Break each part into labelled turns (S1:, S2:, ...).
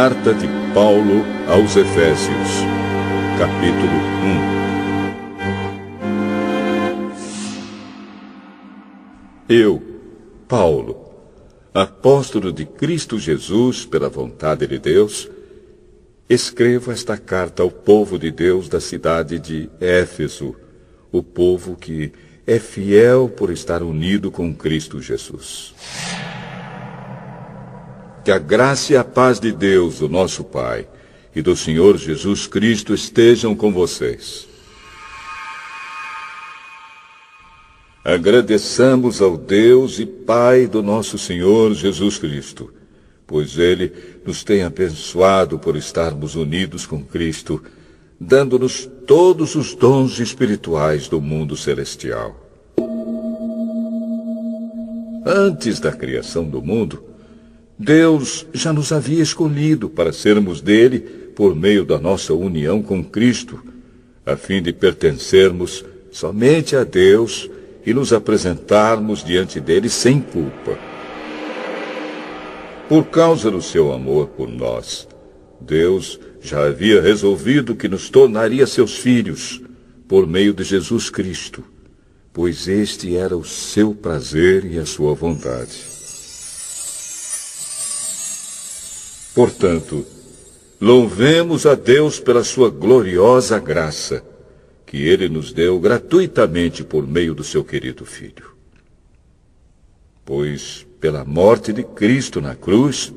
S1: Carta de Paulo aos Efésios, capítulo 1. Eu, Paulo, apóstolo de Cristo Jesus pela vontade de Deus, escrevo esta carta ao povo de Deus da cidade de Éfeso, o povo que é fiel por estar unido com Cristo Jesus. Que a graça e a paz de Deus, o nosso Pai, e do Senhor Jesus Cristo estejam com vocês. Agradeçamos ao Deus e Pai do nosso Senhor Jesus Cristo, pois Ele nos tem abençoado por estarmos unidos com Cristo, dando-nos todos os dons espirituais do mundo celestial. Antes da criação do mundo, Deus já nos havia escolhido para sermos dele por meio da nossa união com Cristo, a fim de pertencermos somente a Deus e nos apresentarmos diante dele sem culpa. Por causa do seu amor por nós, Deus já havia resolvido que nos tornaria seus filhos por meio de Jesus Cristo, pois este era o seu prazer e a sua vontade. Portanto, louvemos a Deus pela sua gloriosa graça, que Ele nos deu gratuitamente por meio do seu querido Filho. Pois, pela morte de Cristo na cruz,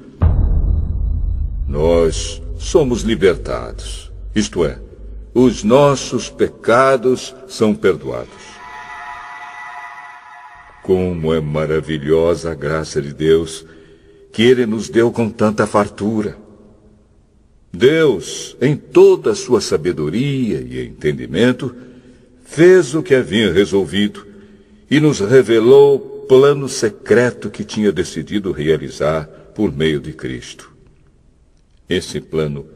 S1: nós somos libertados, isto é, os nossos pecados são perdoados. Como é maravilhosa a graça de Deus, que Ele nos deu com tanta fartura. Deus, em toda a sua sabedoria e entendimento, fez o que havia resolvido e nos revelou o plano secreto que tinha decidido realizar por meio de Cristo. Esse plano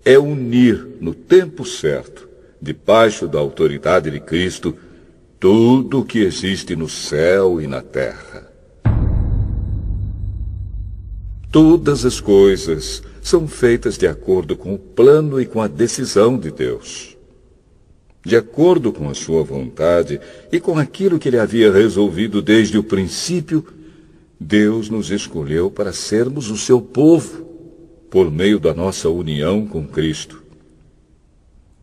S1: é unir no tempo certo, debaixo da autoridade de Cristo, tudo o que existe no céu e na terra. Todas as coisas são feitas de acordo com o plano e com a decisão de Deus. De acordo com a sua vontade e com aquilo que Ele havia resolvido desde o princípio, Deus nos escolheu para sermos o seu povo, por meio da nossa união com Cristo.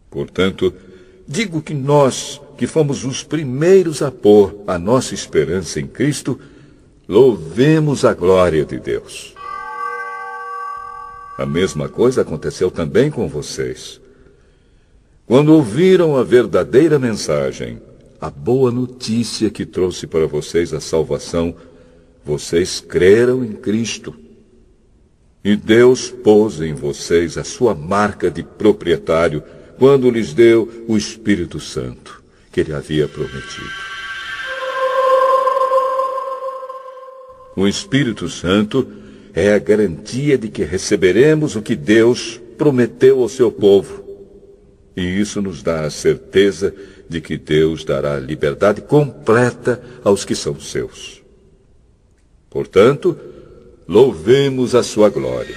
S1: Portanto, digo que nós, que fomos os primeiros a pôr a nossa esperança em Cristo, louvemos a glória de Deus. A mesma coisa aconteceu também com vocês. Quando ouviram a verdadeira mensagem, a boa notícia que trouxe para vocês a salvação, vocês creram em Cristo. E Deus pôs em vocês a sua marca de proprietário quando lhes deu o Espírito Santo, que Ele havia prometido. O Espírito Santo é a garantia de que receberemos o que Deus prometeu ao seu povo. E isso nos dá a certeza de que Deus dará liberdade completa aos que são seus. Portanto, louvemos a sua glória.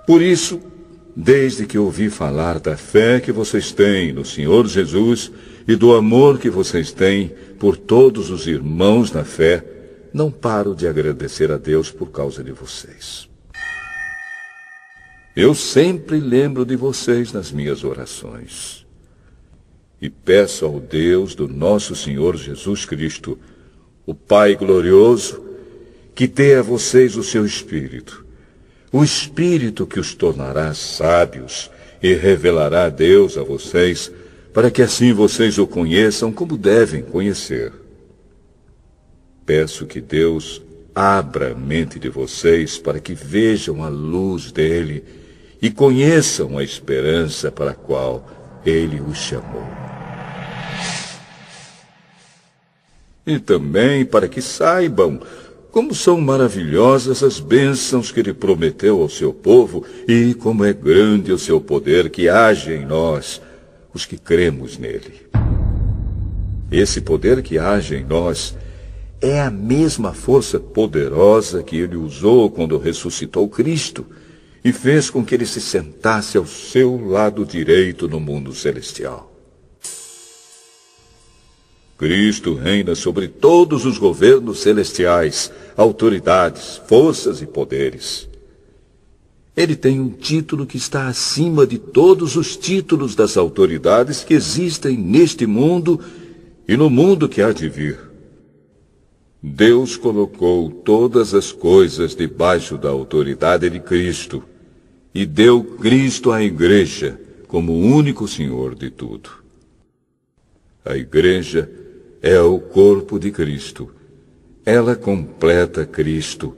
S1: Por isso, desde que ouvi falar da fé que vocês têm no Senhor Jesus e do amor que vocês têm por todos os irmãos na fé, não paro de agradecer a Deus por causa de vocês. Eu sempre lembro de vocês nas minhas orações. E peço ao Deus do nosso Senhor Jesus Cristo, o Pai glorioso, que dê a vocês o seu Espírito, o Espírito que os tornará sábios e revelará Deus a vocês, para que assim vocês o conheçam como devem conhecer. Peço que Deus abra a mente de vocês para que vejam a luz dele e conheçam a esperança para a qual ele os chamou. E também para que saibam como são maravilhosas as bênçãos que ele prometeu ao seu povo e como é grande o seu poder que age em nós, os que cremos nele. Esse poder que age em nós é a mesma força poderosa que ele usou quando ressuscitou Cristo e fez com que ele se sentasse ao seu lado direito no mundo celestial. Cristo reina sobre todos os governos celestiais, autoridades, forças e poderes. Ele tem um título que está acima de todos os títulos das autoridades que existem neste mundo e no mundo que há de vir. Deus colocou todas as coisas debaixo da autoridade de Cristo e deu Cristo à Igreja como o único Senhor de tudo. A Igreja é o corpo de Cristo. Ela completa Cristo,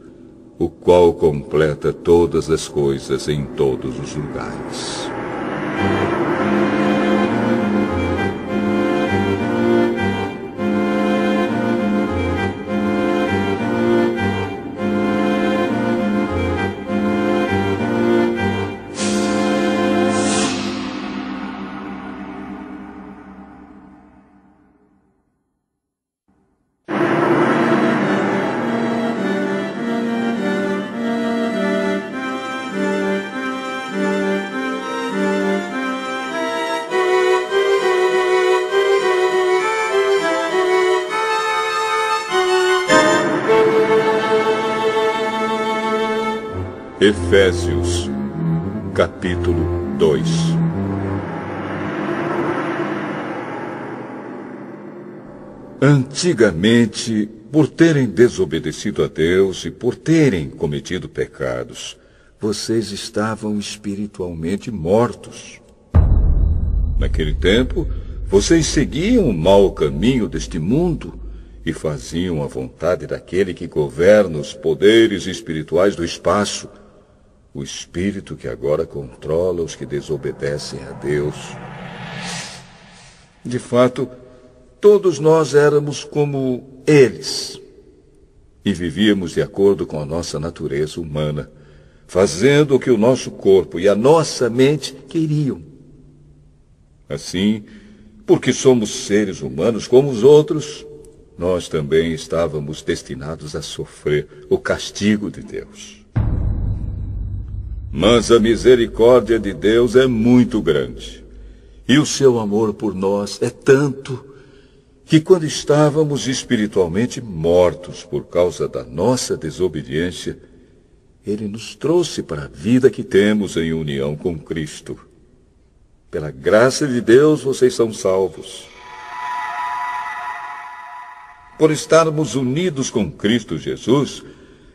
S1: o qual completa todas as coisas em todos os lugares. Efésios, capítulo 2. Antigamente, por terem desobedecido a Deus e por terem cometido pecados, vocês estavam espiritualmente mortos. Naquele tempo, vocês seguiam o mau caminho deste mundo e faziam a vontade daquele que governa os poderes espirituais do espaço, o espírito que agora controla os que desobedecem a Deus. De fato, todos nós éramos como eles e vivíamos de acordo com a nossa natureza humana, fazendo o que o nosso corpo e a nossa mente queriam. Assim, porque somos seres humanos como os outros, nós também estávamos destinados a sofrer o castigo de Deus. Mas a misericórdia de Deus é muito grande, e o seu amor por nós é tanto, que quando estávamos espiritualmente mortos por causa da nossa desobediência, Ele nos trouxe para a vida que temos em união com Cristo. Pela graça de Deus, vocês são salvos. Por estarmos unidos com Cristo Jesus,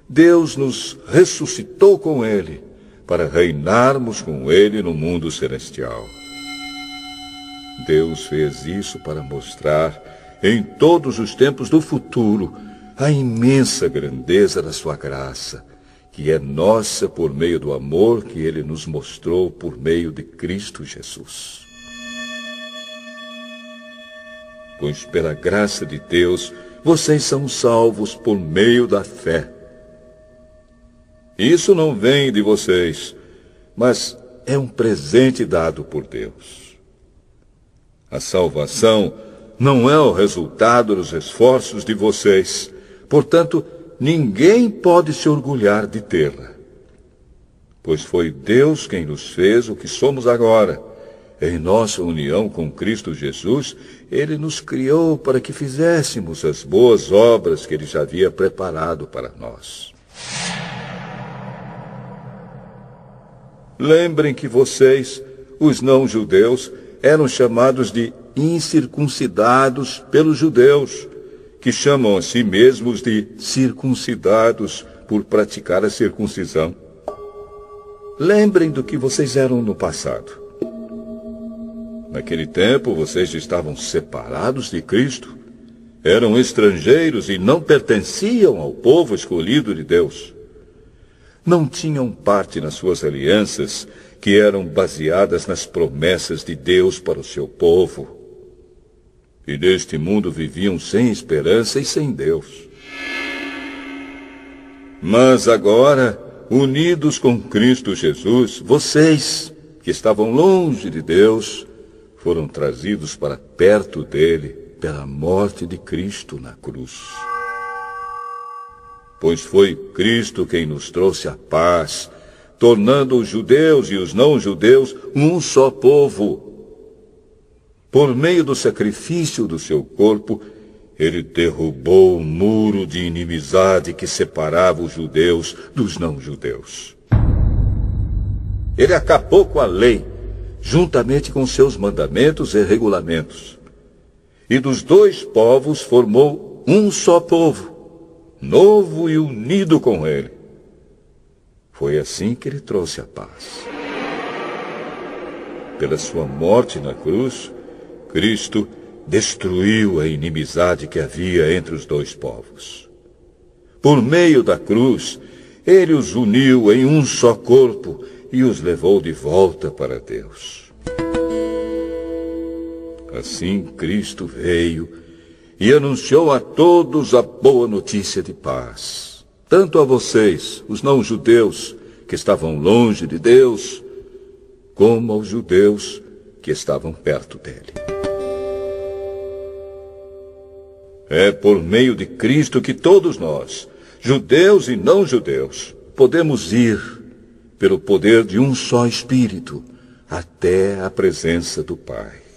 S1: Deus nos ressuscitou com Ele, para reinarmos com Ele no mundo celestial. Deus fez isso para mostrar, em todos os tempos do futuro, a imensa grandeza da sua graça, que é nossa por meio do amor que Ele nos mostrou por meio de Cristo Jesus. Pois pela graça de Deus, vocês são salvos por meio da fé. Isso não vem de vocês, mas é um presente dado por Deus. A salvação não é o resultado dos esforços de vocês, portanto, ninguém pode se orgulhar de tê-la. Pois foi Deus quem nos fez o que somos agora. Em nossa união com Cristo Jesus, Ele nos criou para que fizéssemos as boas obras que Ele já havia preparado para nós. Lembrem que vocês, os não-judeus, eram chamados de incircuncidados pelos judeus, que chamam a si mesmos de circuncidados por praticar a circuncisão. Lembrem do que vocês eram no passado. Naquele tempo, vocês estavam separados de Cristo, eram estrangeiros e não pertenciam ao povo escolhido de Deus. Não tinham parte nas suas alianças, que eram baseadas nas promessas de Deus para o seu povo. E neste mundo viviam sem esperança e sem Deus. Mas agora, unidos com Cristo Jesus, vocês, que estavam longe de Deus, foram trazidos para perto dele pela morte de Cristo na cruz. pois foi Cristo quem nos trouxe a paz, tornando os judeus e os não-judeus um só povo. Por meio do sacrifício do seu corpo, ele derrubou o muro de inimizade que separava os judeus dos não-judeus. Ele acabou com a lei, juntamente com seus mandamentos e regulamentos. E dos dois povos formou um só povo, novo e unido com ele. Foi assim que ele trouxe a paz. Pela sua morte na cruz, Cristo destruiu a inimizade que havia entre os dois povos. Por meio da cruz, ele os uniu em um só corpo e os levou de volta para Deus. Assim, Cristo veio e anunciou a todos a boa notícia de paz, tanto a vocês, os não-judeus, que estavam longe de Deus, como aos judeus que estavam perto dele. É por meio de Cristo que todos nós, judeus e não-judeus, podemos ir, pelo poder de um só Espírito, até a presença do Pai.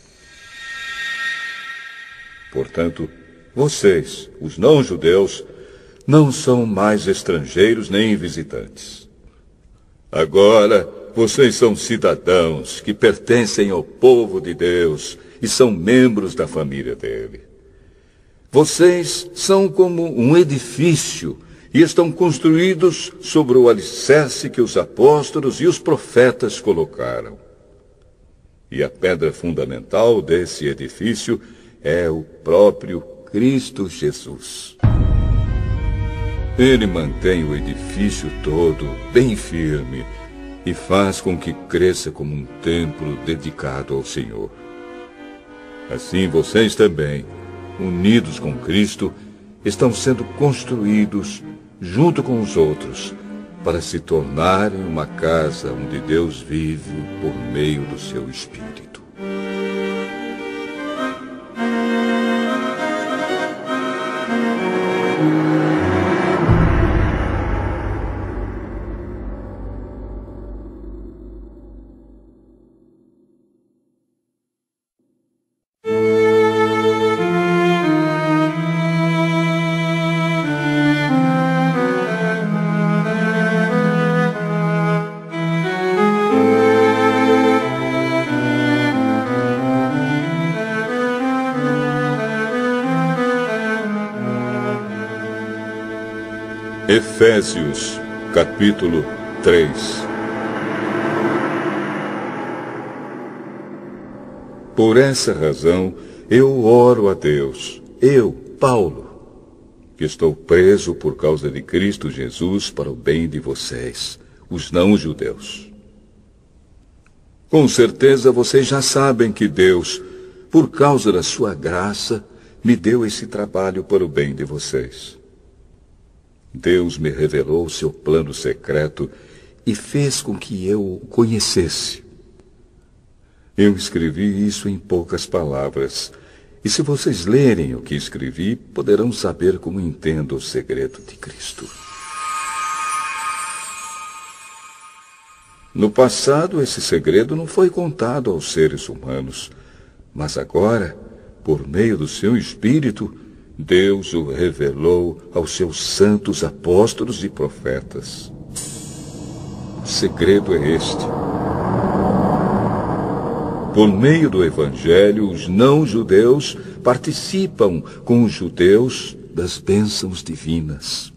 S1: Portanto, vocês, os não-judeus, não são mais estrangeiros nem visitantes. Agora, vocês são cidadãos que pertencem ao povo de Deus e são membros da família dele. Vocês são como um edifício e estão construídos sobre o alicerce que os apóstolos e os profetas colocaram. E a pedra fundamental desse edifício é o próprio Cristo Jesus. Ele mantém o edifício todo bem firme e faz com que cresça como um templo dedicado ao Senhor. Assim vocês também, unidos com Cristo, estão sendo construídos junto com os outros para se tornarem uma casa onde Deus vive por meio do seu Espírito. Efésios, capítulo 3. Por essa razão, eu oro a Deus, eu, Paulo, que estou preso por causa de Cristo Jesus para o bem de vocês, os não-judeus. Com certeza vocês já sabem que Deus, por causa da sua graça, me deu esse trabalho para o bem de vocês. Deus me revelou seu plano secreto e fez com que eu o conhecesse. Eu escrevi isso em poucas palavras, e se vocês lerem o que escrevi, poderão saber como entendo o segredo de Cristo. No passado, esse segredo não foi contado aos seres humanos, mas agora, por meio do seu Espírito, Deus o revelou aos seus santos apóstolos e profetas. O segredo é este. Por meio do Evangelho, os não-judeus participam com os judeus das bênçãos divinas.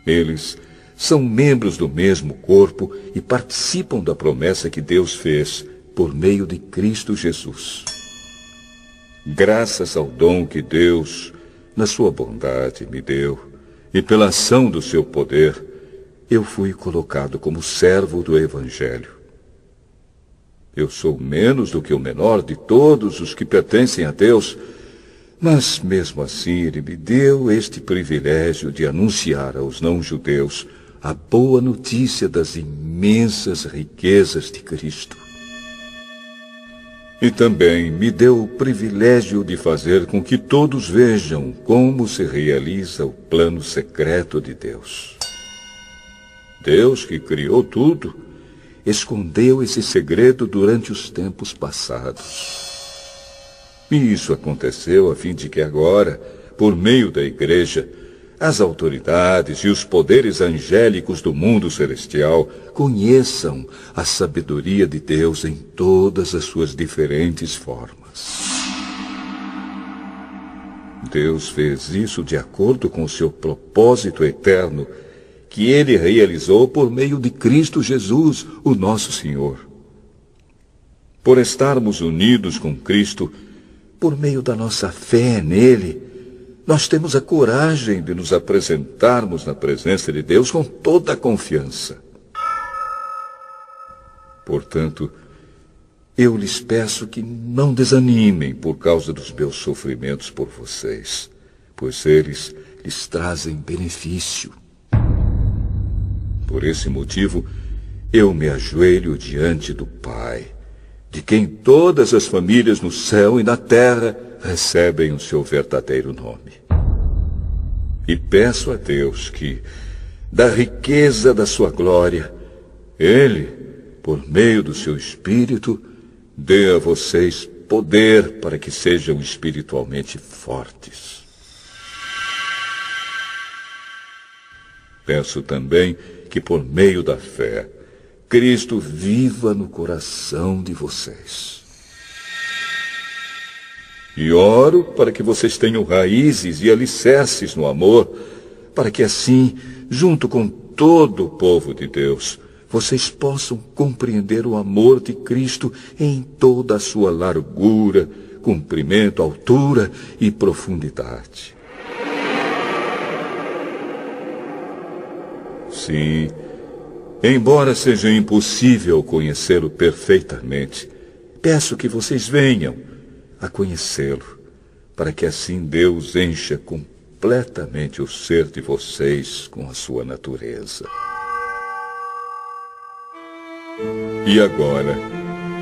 S1: Eles são membros do mesmo corpo e participam da promessa que Deus fez por meio de Cristo Jesus. Graças ao dom que Deus, na sua bondade, me deu, e pela ação do seu poder, eu fui colocado como servo do Evangelho. Eu sou menos do que o menor de todos os que pertencem a Deus, mas mesmo assim Ele me deu este privilégio de anunciar aos não-judeus a boa notícia das imensas riquezas de Cristo. E também me deu o privilégio de fazer com que todos vejam como se realiza o plano secreto de Deus. Deus, que criou tudo, escondeu esse segredo durante os tempos passados. E isso aconteceu a fim de que agora, por meio da Igreja, as autoridades e os poderes angélicos do mundo celestial conheçam a sabedoria de Deus em todas as suas diferentes formas. Deus fez isso de acordo com o seu propósito eterno, que Ele realizou por meio de Cristo Jesus, o nosso Senhor. Por estarmos unidos com Cristo, por meio da nossa fé nele, nós temos a coragem de nos apresentarmos na presença de Deus com toda a confiança. Portanto, eu lhes peço que não desanimem por causa dos meus sofrimentos por vocês, pois eles lhes trazem benefício. Por esse motivo, eu me ajoelho diante do Pai, de quem todas as famílias no céu e na terra recebem o seu verdadeiro nome. E peço a Deus que, da riqueza da sua glória, Ele, por meio do seu Espírito, dê a vocês poder para que sejam espiritualmente fortes. Peço também que, por meio da fé, Cristo viva no coração de vocês. E oro para que vocês tenham raízes e alicerces no amor, para que assim, junto com todo o povo de Deus, vocês possam compreender o amor de Cristo em toda a sua largura, comprimento, altura e profundidade. Sim, embora seja impossível conhecê-lo perfeitamente, peço que vocês venham a conhecê-lo, para que assim Deus encha completamente o ser de vocês com a sua natureza. E agora,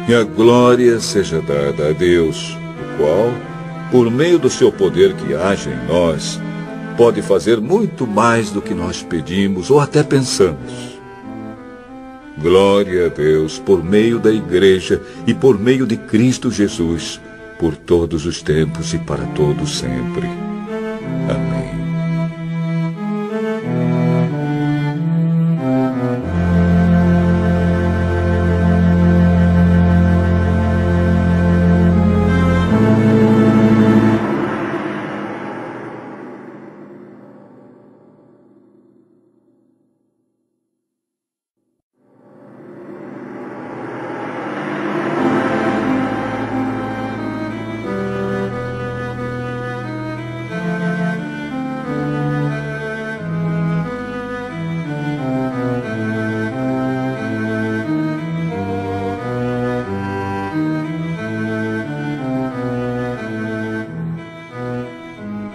S1: que a glória seja dada a Deus, o qual, por meio do seu poder que age em nós, pode fazer muito mais do que nós pedimos ou até pensamos. Glória a Deus por meio da Igreja e por meio de Cristo Jesus, por todos os tempos e para todos sempre. Amém.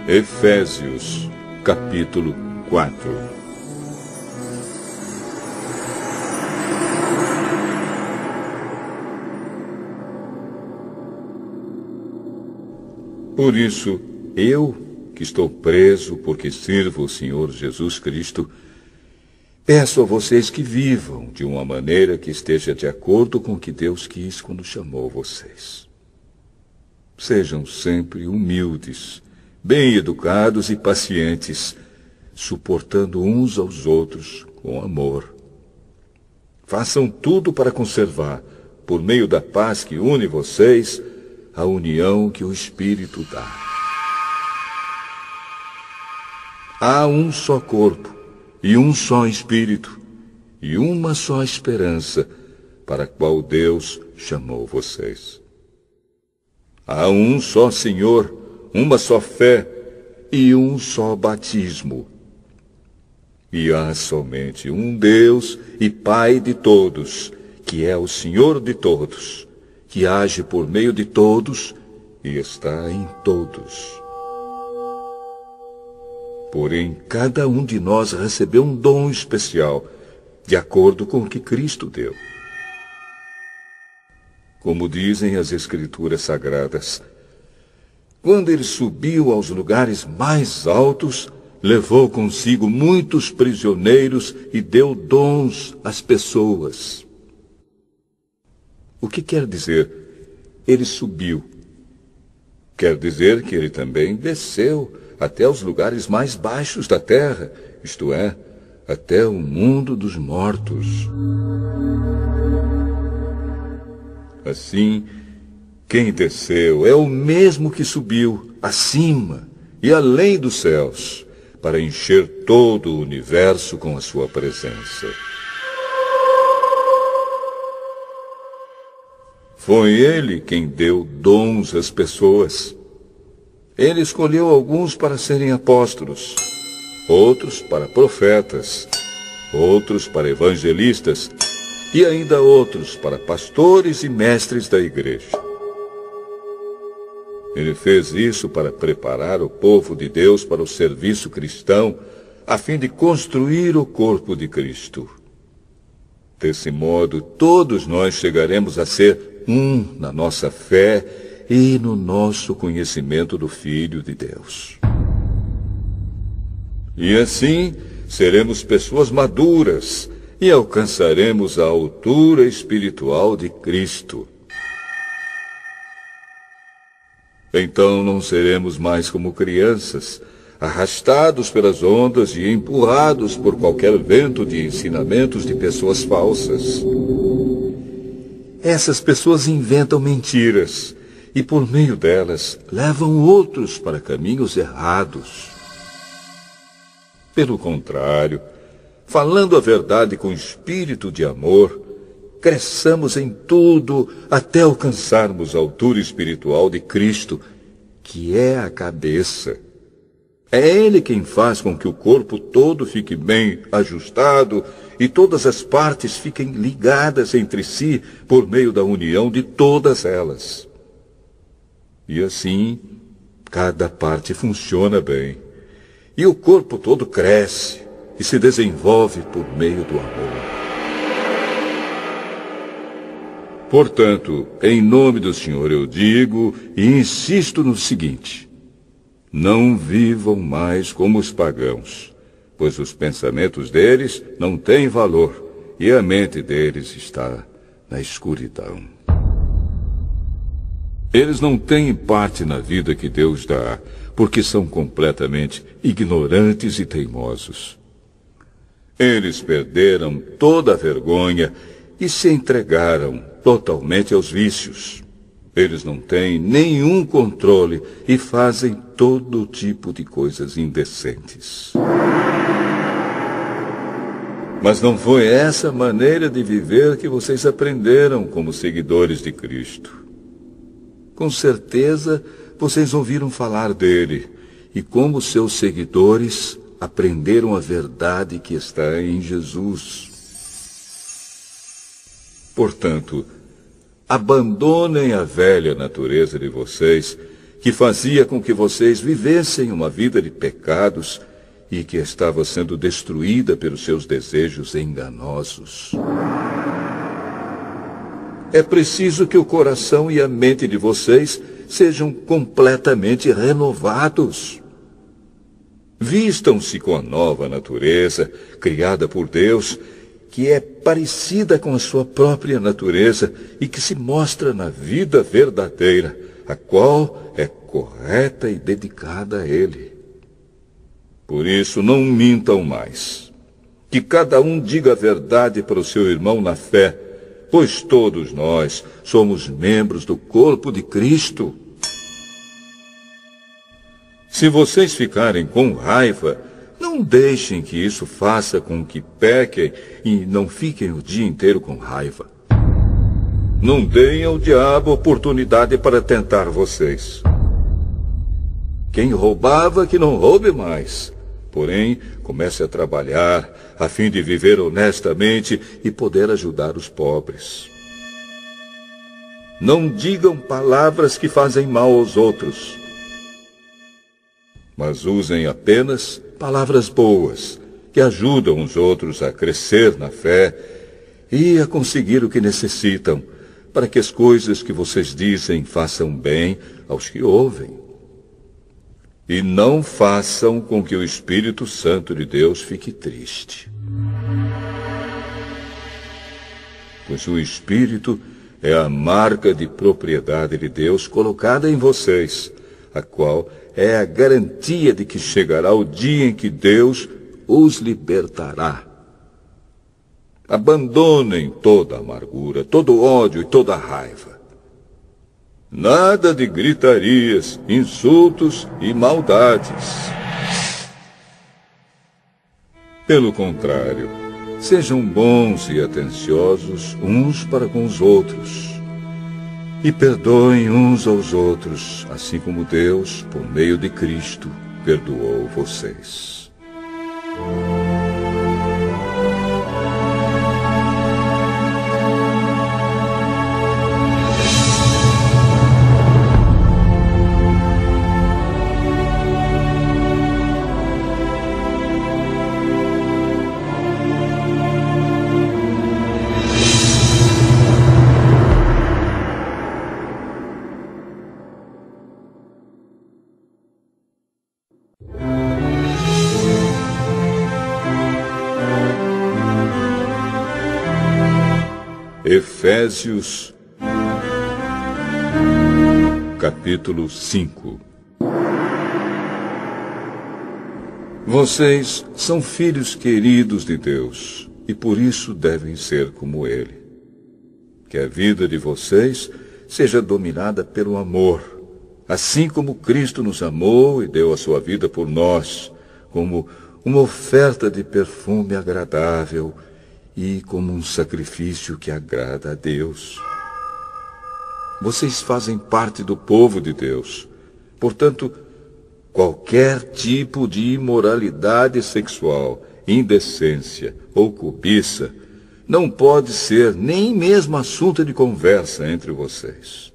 S1: Efésios, capítulo 4. Por isso, eu, que estou preso porque sirvo o Senhor Jesus Cristo, peço a vocês que vivam de uma maneira que esteja de acordo com o que Deus quis quando chamou vocês. Sejam sempre humildes, bem educados e pacientes, suportando uns aos outros com amor. Façam tudo para conservar, por meio da paz que une vocês, a união que o Espírito dá. Há um só corpo, e um só Espírito, e uma só esperança, para a qual Deus chamou vocês. Há um só Senhor, uma só fé e um só batismo. E há somente um Deus e Pai de todos, que é o Senhor de todos, que age por meio de todos e está em todos. Porém, cada um de nós recebeu um dom especial, de acordo com o que Cristo deu. como dizem as Escrituras Sagradas. Quando ele subiu aos lugares mais altos, levou consigo muitos prisioneiros e deu dons às pessoas. O que quer dizer? Ele subiu. Quer dizer que ele também desceu até os lugares mais baixos da terra, isto é, até o mundo dos mortos. Assim, quem desceu é o mesmo que subiu acima e além dos céus, para encher todo o universo com a sua presença. Foi ele quem deu dons às pessoas. Ele escolheu alguns para serem apóstolos, outros para profetas, outros para evangelistas e ainda outros para pastores e mestres da igreja. Ele fez isso para preparar o povo de Deus para o serviço cristão, a fim de construir o corpo de Cristo. Desse modo, todos nós chegaremos a ser um na nossa fé e no nosso conhecimento do Filho de Deus. E assim, seremos pessoas maduras e alcançaremos a altura espiritual de Cristo. Então não seremos mais como crianças, arrastados pelas ondas e empurrados por qualquer vento de ensinamentos de pessoas falsas. Essas pessoas inventam mentiras e, por meio delas, levam outros para caminhos errados. Pelo contrário, falando a verdade com espírito de amor, cresçamos em tudo até alcançarmos a altura espiritual de Cristo, que é a cabeça. É Ele quem faz com que o corpo todo fique bem ajustado e todas as partes fiquem ligadas entre si por meio da união de todas elas. E assim, cada parte funciona bem. E o corpo todo cresce e se desenvolve por meio do amor. Portanto, em nome do Senhor eu digo e insisto no seguinte: não vivam mais como os pagãos, pois os pensamentos deles não têm valor e a mente deles está na escuridão. Eles não têm parte na vida que Deus dá, porque são completamente ignorantes e teimosos. Eles perderam toda a vergonha e se entregaram totalmente aos vícios. Eles não têm nenhum controle e fazem todo tipo de coisas indecentes. Mas não foi essa maneira de viver que vocês aprenderam como seguidores de Cristo. Com certeza, vocês ouviram falar dele e, como seus seguidores, aprenderam a verdade que está em Jesus. Portanto, abandonem a velha natureza de vocês, que fazia com que vocês vivessem uma vida de pecados e que estava sendo destruída pelos seus desejos enganosos. É preciso que o coração e a mente de vocês sejam completamente renovados. Vistam-se com a nova natureza, criada por Deus, que é parecida com a sua própria natureza e que se mostra na vida verdadeira, a qual é correta e dedicada a Ele. Por isso, não mintam mais. Que cada um diga a verdade para o seu irmão na fé, pois todos nós somos membros do corpo de Cristo. Se vocês ficarem com raiva, não deixem que isso faça com que pequem e não fiquem o dia inteiro com raiva. Não deem ao diabo oportunidade para tentar vocês. Quem roubava, que não roube mais. Porém, comece a trabalhar a fim de viver honestamente e poder ajudar os pobres. Não digam palavras que fazem mal aos outros, mas usem apenas palavras boas, que ajudam os outros a crescer na fé e a conseguir o que necessitam, para que as coisas que vocês dizem façam bem aos que ouvem. E não façam com que o Espírito Santo de Deus fique triste. Pois o Espírito é a marca de propriedade de Deus colocada em vocês, a qual é a garantia de que chegará o dia em que Deus os libertará. Abandonem toda amargura, todo ódio e toda raiva. Nada de gritarias, insultos e maldades. Pelo contrário, sejam bons e atenciosos uns para com os outros. E perdoem uns aos outros, assim como Deus, por meio de Cristo, perdoou vocês. Efésios, capítulo 5. Vocês são filhos queridos de Deus, e por isso devem ser como Ele. Que a vida de vocês seja dominada pelo amor, assim como Cristo nos amou e deu a sua vida por nós, como uma oferta de perfume agradável e como um sacrifício que agrada a Deus. Vocês fazem parte do povo de Deus. Portanto, qualquer tipo de imoralidade sexual, indecência ou cobiça não pode ser nem mesmo assunto de conversa entre vocês.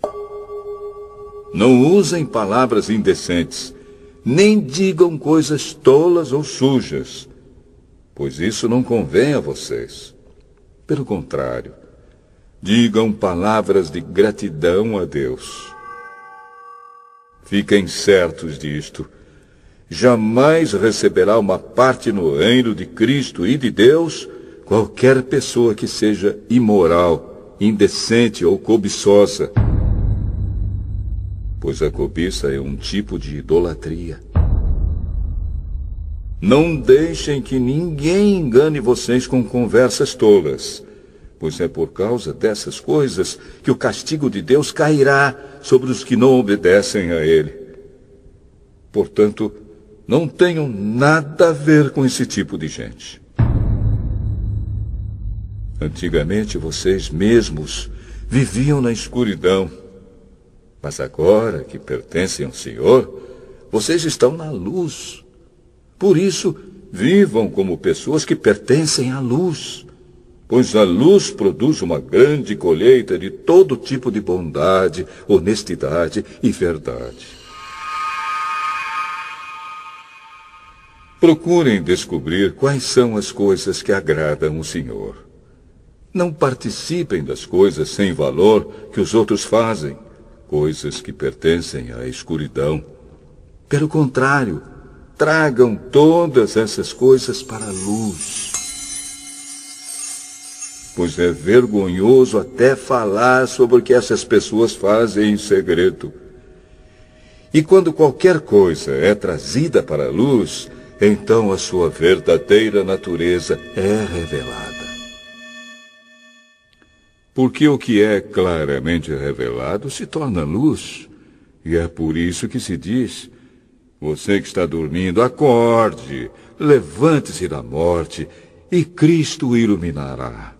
S1: Não usem palavras indecentes, nem digam coisas tolas ou sujas, pois isso não convém a vocês. Pelo contrário, digam palavras de gratidão a Deus. Fiquem certos disto. Jamais receberá uma parte no reino de Cristo e de Deus qualquer pessoa que seja imoral, indecente ou cobiçosa, pois a cobiça é um tipo de idolatria. Não deixem que ninguém engane vocês com conversas tolas, pois é por causa dessas coisas que o castigo de Deus cairá sobre os que não obedecem a Ele. Portanto, não tenham nada a ver com esse tipo de gente. Antigamente vocês mesmos viviam na escuridão, mas agora que pertencem ao Senhor, vocês estão na luz. Por isso, vivam como pessoas que pertencem à luz, pois a luz produz uma grande colheita de todo tipo de bondade, honestidade e verdade. Procurem descobrir quais são as coisas que agradam o Senhor. Não participem das coisas sem valor que os outros fazem, coisas que pertencem à escuridão. Pelo contrário, tragam todas essas coisas para a luz. Pois é vergonhoso até falar sobre o que essas pessoas fazem em segredo. E quando qualquer coisa é trazida para a luz, então a sua verdadeira natureza é revelada. Porque o que é claramente revelado se torna luz. E é por isso que se diz: você que está dormindo, acorde, levante-se da morte, e Cristo o iluminará.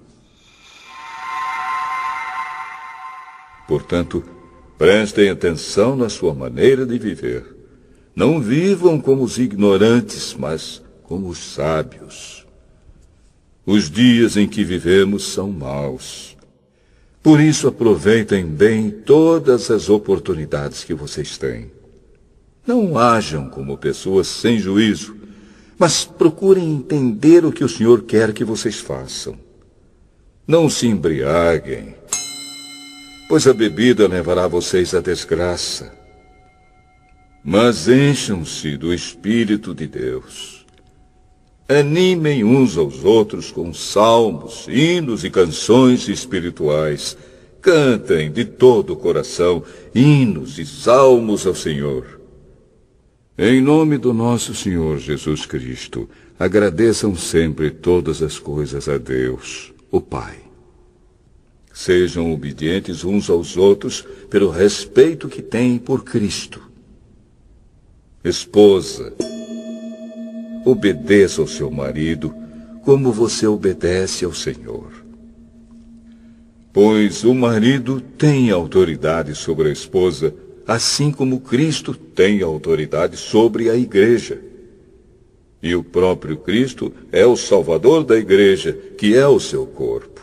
S1: Portanto, prestem atenção na sua maneira de viver. Não vivam como os ignorantes, mas como os sábios. Os dias em que vivemos são maus. Por isso, aproveitem bem todas as oportunidades que vocês têm. Não ajam como pessoas sem juízo, mas procurem entender o que o Senhor quer que vocês façam. Não se embriaguem, pois a bebida levará vocês à desgraça. Mas encham-se do Espírito de Deus. Animem uns aos outros com salmos, hinos e canções espirituais. Cantem de todo o coração hinos e salmos ao Senhor. Em nome do nosso Senhor Jesus Cristo, agradeçam sempre todas as coisas a Deus, o Pai. Sejam obedientes uns aos outros pelo respeito que têm por Cristo. Esposa, obedeça ao seu marido como você obedece ao Senhor. Pois o marido tem autoridade sobre a esposa, assim como Cristo tem autoridade sobre a igreja. E o próprio Cristo é o Salvador da igreja, que é o seu corpo.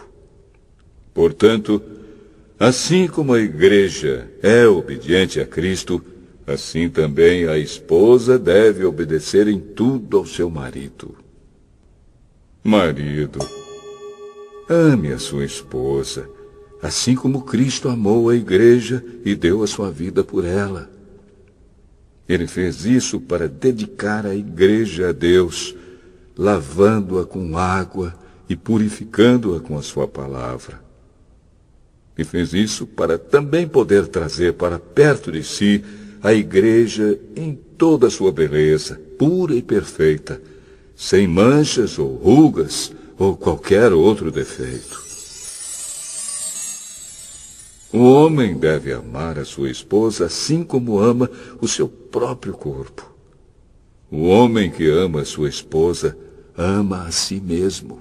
S1: Portanto, assim como a igreja é obediente a Cristo, assim também a esposa deve obedecer em tudo ao seu marido. Marido, ame a sua esposa, assim como Cristo amou a igreja e deu a sua vida por ela. Ele fez isso para dedicar a igreja a Deus, lavando-a com água e purificando-a com a sua palavra. E fez isso para também poder trazer para perto de si a igreja em toda a sua beleza, pura e perfeita, sem manchas ou rugas ou qualquer outro defeito. O homem deve amar a sua esposa assim como ama o seu próprio corpo. O homem que ama a sua esposa ama a si mesmo,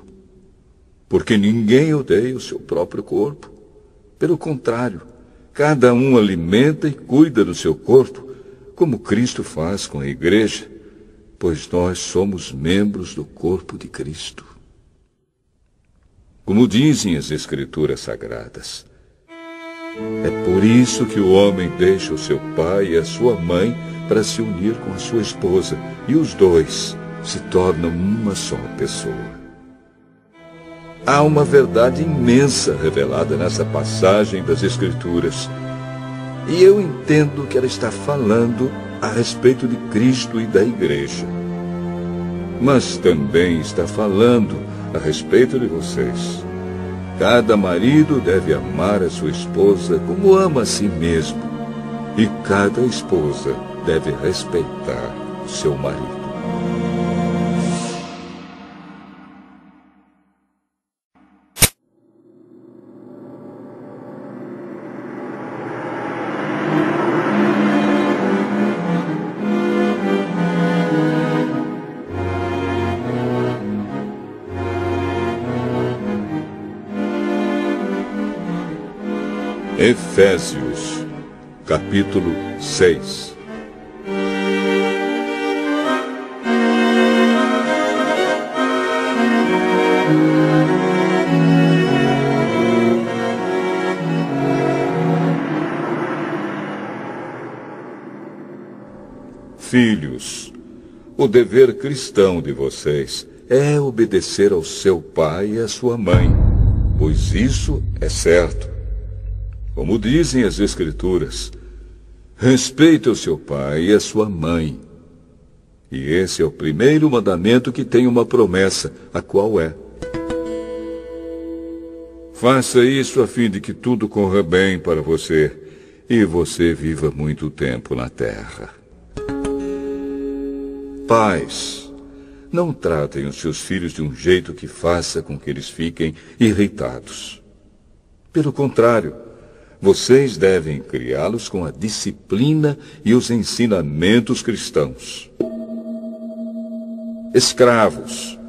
S1: porque ninguém odeia o seu próprio corpo. Pelo contrário, cada um alimenta e cuida do seu corpo, como Cristo faz com a igreja, pois nós somos membros do corpo de Cristo. Como dizem as Escrituras Sagradas, é por isso que o homem deixa o seu pai e a sua mãe para se unir com a sua esposa, e os dois se tornam uma só pessoa. Há uma verdade imensa revelada nessa passagem das Escrituras, e eu entendo que ela está falando a respeito de Cristo e da igreja. Mas também está falando a respeito de vocês. Cada marido deve amar a sua esposa como ama a si mesmo, e cada esposa deve respeitar seu marido. Efésios, capítulo 6. Filhos, o dever cristão de vocês é obedecer ao seu pai e à sua mãe, pois isso é certo. Como dizem as Escrituras, respeite o seu pai e a sua mãe. E esse é o primeiro mandamento que tem uma promessa, a qual é: faça isso a fim de que tudo corra bem para você e você viva muito tempo na terra. Pais, não tratem os seus filhos de um jeito que faça com que eles fiquem irritados. Pelo contrário, vocês devem criá-los com a disciplina e os ensinamentos cristãos. Escravos,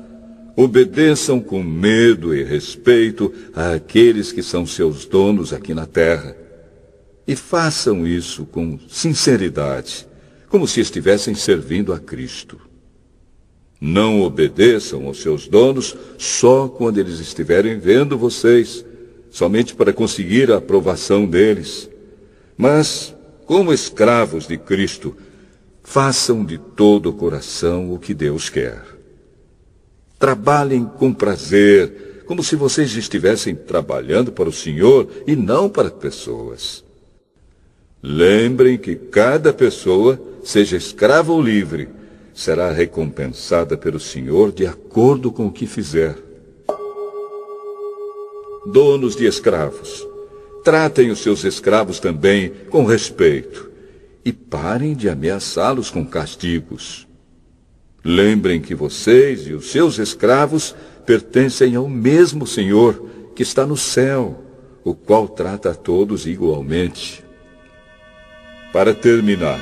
S1: obedeçam com medo e respeito àqueles que são seus donos aqui na terra. E façam isso com sinceridade, como se estivessem servindo a Cristo. Não obedeçam aos seus donos só quando eles estiverem vendo vocês, somente para conseguir a aprovação deles. Mas, como escravos de Cristo, façam de todo o coração o que Deus quer. Trabalhem com prazer, como se vocês estivessem trabalhando para o Senhor e não para pessoas. Lembrem que cada pessoa, seja escrava ou livre, será recompensada pelo Senhor de acordo com o que fizer. Donos de escravos, tratem os seus escravos também com respeito e parem de ameaçá-los com castigos. Lembrem que vocês e os seus escravos pertencem ao mesmo Senhor que está no céu, o qual trata a todos igualmente. Para terminar,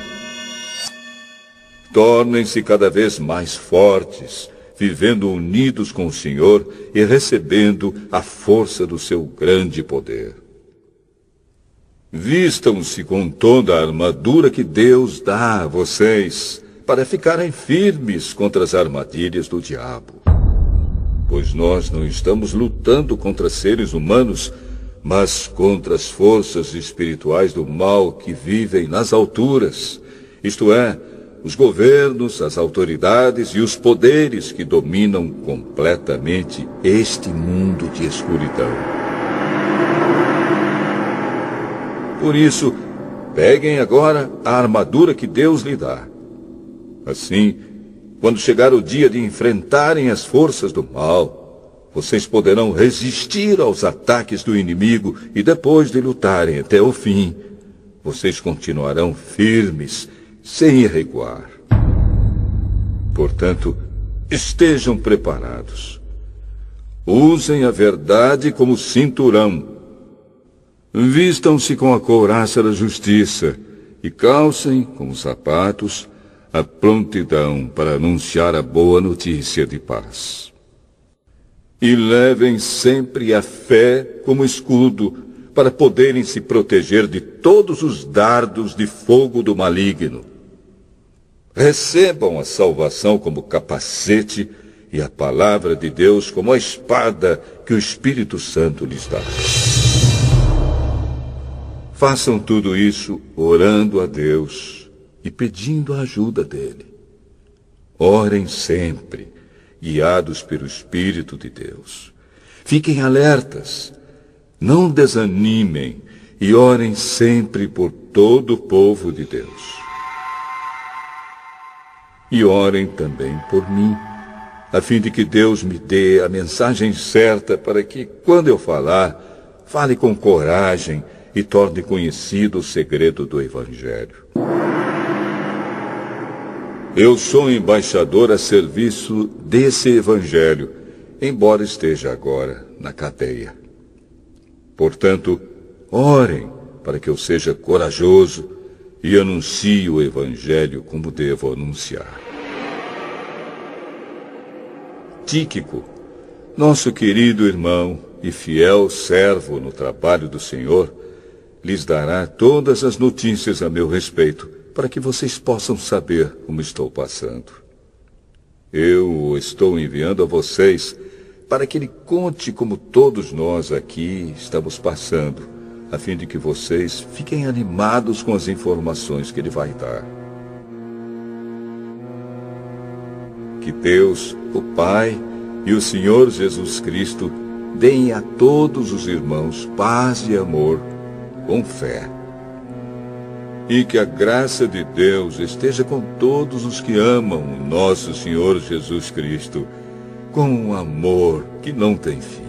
S1: tornem-se cada vez mais fortes, vivendo unidos com o Senhor e recebendo a força do seu grande poder. Vistam-se com toda a armadura que Deus dá a vocês, para ficarem firmes contra as armadilhas do diabo. Pois nós não estamos lutando contra seres humanos, mas contra as forças espirituais do mal que vivem nas alturas, isto é, os governos, as autoridades e os poderes que dominam completamente este mundo de escuridão. Por isso, peguem agora a armadura que Deus lhe dá. Assim, quando chegar o dia de enfrentarem as forças do mal, vocês poderão resistir aos ataques do inimigo e depois de lutarem até o fim, vocês continuarão firmes, sem recuar. Portanto, estejam preparados. Usem a verdade como cinturão. Vistam-se com a couraça da justiça e calcem com os sapatos a prontidão para anunciar a boa notícia de paz. E levem sempre a fé como escudo para poderem se proteger de todos os dardos de fogo do maligno. Recebam a salvação como capacete e a palavra de Deus como a espada que o Espírito Santo lhes dá. Façam tudo isso orando a Deus e pedindo a ajuda dele. Orem sempre, guiados pelo Espírito de Deus. Fiquem alertas, não desanimem e orem sempre por todo o povo de Deus. E orem também por mim, a fim de que Deus me dê a mensagem certa para que, quando eu falar, fale com coragem e torne conhecido o segredo do Evangelho. Eu sou embaixador a serviço desse Evangelho, embora esteja agora na cadeia. Portanto, orem para que eu seja corajoso e anuncie o Evangelho como devo anunciar. Tíquico, nosso querido irmão e fiel servo no trabalho do Senhor, lhes dará todas as notícias a meu respeito, para que vocês possam saber como estou passando. Eu o estou enviando a vocês para que ele conte como todos nós aqui estamos passando, a fim de que vocês fiquem animados com as informações que ele vai dar. Que Deus, o Pai e o Senhor Jesus Cristo deem a todos os irmãos paz e amor com fé. E que a graça de Deus esteja com todos os que amam o nosso Senhor Jesus Cristo, com um amor que não tem fim.